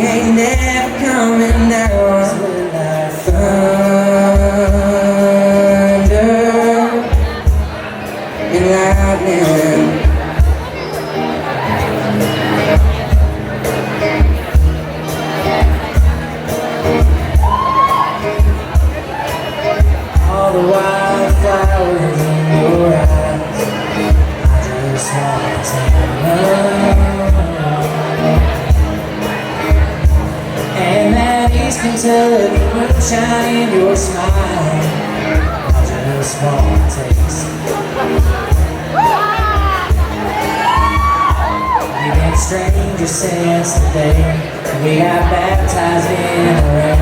ain't never coming down like thunder and lightning. All the wildflowers in your eyes, I just want to take and that East Kentucky moonshine in your smile, I just want to taste. We've been strangers since the day we got baptized in the rain.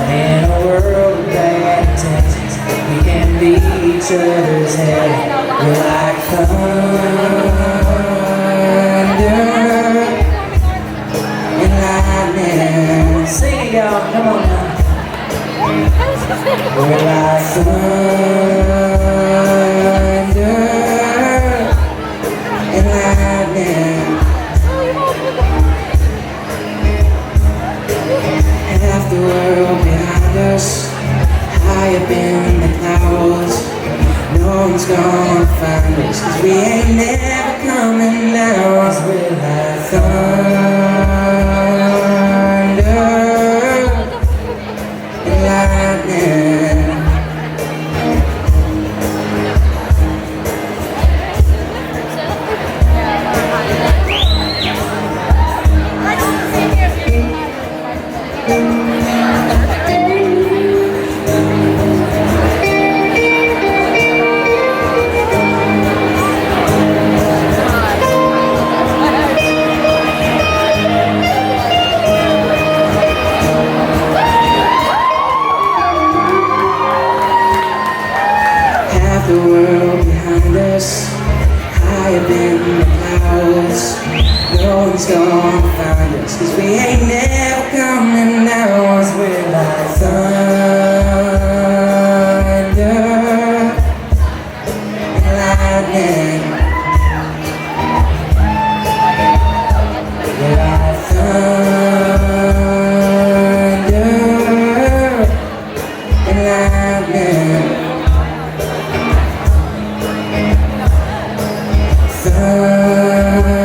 In a world of bad intentions, we can be each other's head. We're like thunder and lightning. Sing it, y'all, come on now. We're like thunder and lightning. Half the world behind us, high up in the clouds. No one's gonna find us, 'cause we ain't never coming down. We're like thunder and lightning. The world behind us, high up in the clouds. No one's gonna find us, 'cause we ain't never coming down. We're like thunder and lightning. We're like thunder and lightning. Thunder